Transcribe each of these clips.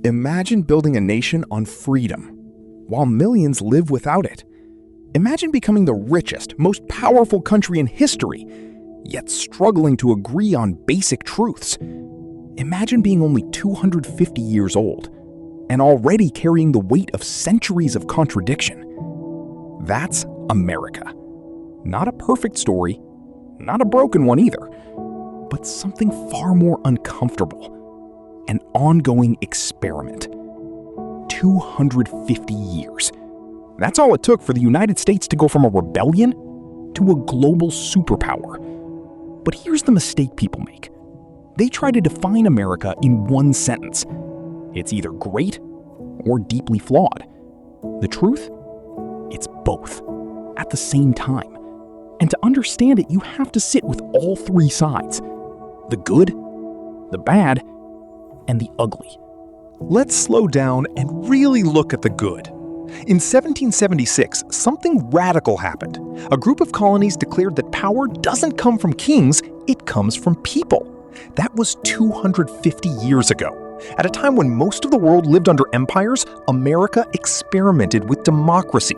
Imagine building a nation on freedom, while millions live without it. Imagine becoming the richest, most powerful country in history, yet struggling to agree on basic truths. Imagine being only 250 years old, and already carrying the weight of centuries of contradiction. That's America. Not a perfect story, not a broken one either, but something far more uncomfortable. An ongoing experiment. 250 years. That's all it took for the United States to go from a rebellion to a global superpower. But here's the mistake people make. They try to define America in one sentence. It's either great or deeply flawed. The truth? It's both at the same time. And to understand it, you have to sit with all three sides. The good, the bad, and the ugly. Let's slow down and really look at the good. In 1776, something radical happened. A group of colonies declared that power doesn't come from kings, it comes from people. That was 250 years ago. At a time when most of the world lived under empires, America experimented with democracy.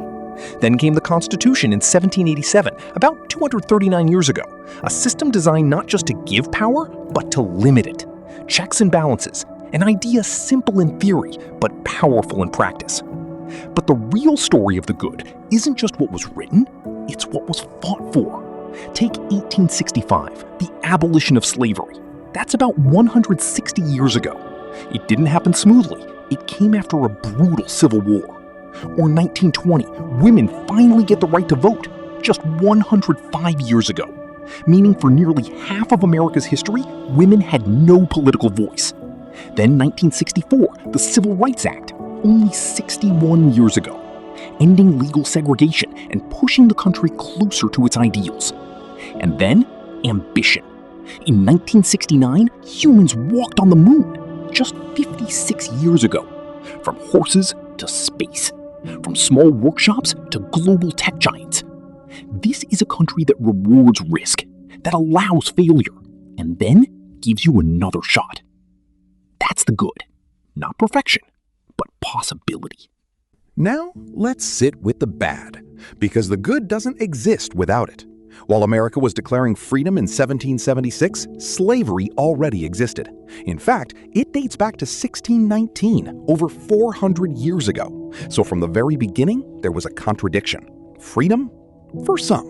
Then came the Constitution in 1787, about 239 years ago. A system designed not just to give power, but to limit it. Checks and balances, an idea simple in theory, but powerful in practice. But the real story of the good isn't just what was written, it's what was fought for. Take 1865, the abolition of slavery. That's about 160 years ago. It didn't happen smoothly. It came after a brutal civil war. Or 1920, women finally get the right to vote, just 105 years ago. Meaning for nearly half of America's history, women had no political voice. Then 1964, the Civil Rights Act, only 61 years ago, ending legal segregation and pushing the country closer to its ideals. And then, ambition. In 1969, humans walked on the moon, just 56 years ago. From horses to space, from small workshops to global tech giants. This is a country that rewards risk, that allows failure, and then gives you another shot. That's the good. Not perfection, but possibility. Now, let's sit with the bad, because the good doesn't exist without it. While America was declaring freedom in 1776, slavery already existed. In fact, it dates back to 1619, over 400 years ago. So from the very beginning, there was a contradiction. Freedom? For some,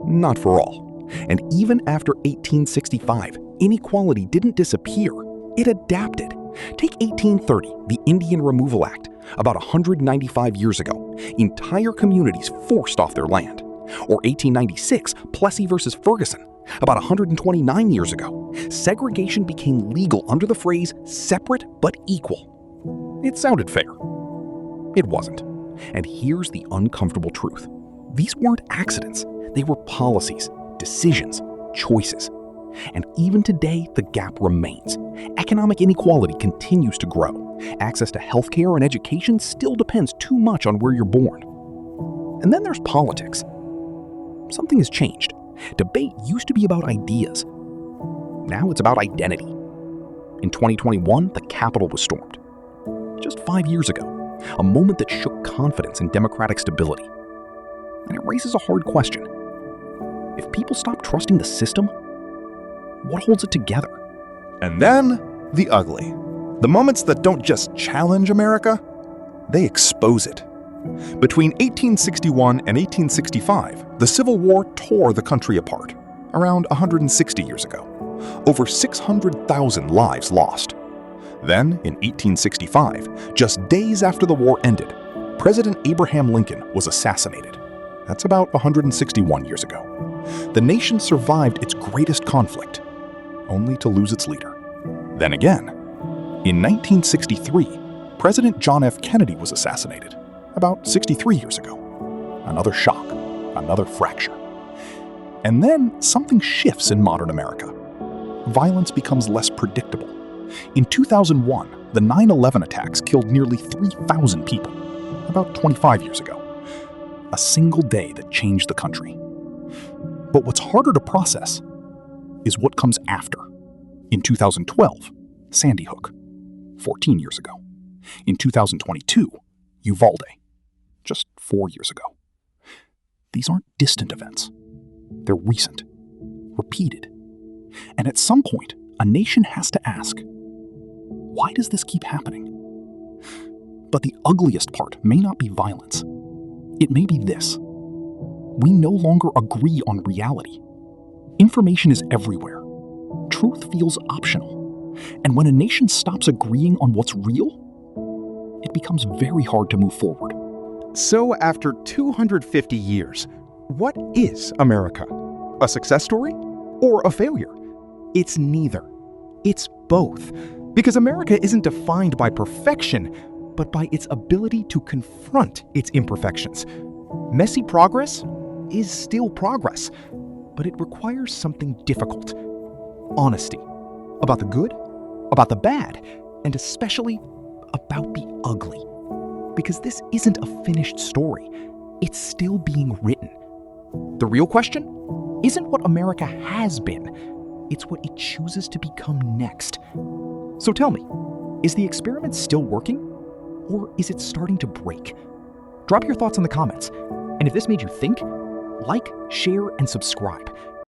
not for all. And even after 1865, inequality didn't disappear, it adapted. Take 1830, the Indian Removal Act. About 195 years ago, entire communities forced off their land. Or 1896, Plessy versus Ferguson. About 129 years ago, segregation became legal under the phrase separate but equal. It sounded fair. It wasn't. And here's the uncomfortable truth. These weren't accidents. They were policies, decisions, choices. And even today, the gap remains. Economic inequality continues to grow. Access to healthcare and education still depends too much on where you're born. And then there's politics. Something has changed. Debate used to be about ideas. Now it's about identity. In 2021, the Capitol was stormed. Just 5 years ago, a moment that shook confidence in democratic stability. And it raises a hard question. If people stop trusting the system, what holds it together? And then, the ugly. The moments that don't just challenge America, they expose it. Between 1861 and 1865, the Civil War tore the country apart, around 160 years ago. Over 600,000 lives lost. Then, in 1865, just days after the war ended, President Abraham Lincoln was assassinated. That's about 161 years ago. The nation survived its greatest conflict, only to lose its leader. Then again, in 1963, President John F. Kennedy was assassinated, about 63 years ago. Another shock, another fracture. And then something shifts in modern America. Violence becomes less predictable. In 2001, the 9/11 attacks killed nearly 3,000 people, about 25 years ago. A single day that changed the country. But what's harder to process is what comes after. In 2012, Sandy Hook, 14 years ago. In 2022, Uvalde, just 4 years ago. These aren't distant events. They're recent, repeated. And at some point, a nation has to ask, why does this keep happening? But the ugliest part may not be violence. It may be this. We no longer agree on reality. Information is everywhere. Truth feels optional. And when a nation stops agreeing on what's real, it becomes very hard to move forward. So after 250 years, what is America? A success story or a failure? It's neither. It's both. Because America isn't defined by perfection, but by its ability to confront its imperfections. Messy progress is still progress, but it requires something difficult. Honesty. About the good, about the bad, and especially about the ugly. Because this isn't a finished story. It's still being written. The real question isn't what America has been. It's what it chooses to become next. So tell me, is the experiment still working? Or is it starting to break? Drop your thoughts in the comments. And if this made you think, like, share, and subscribe.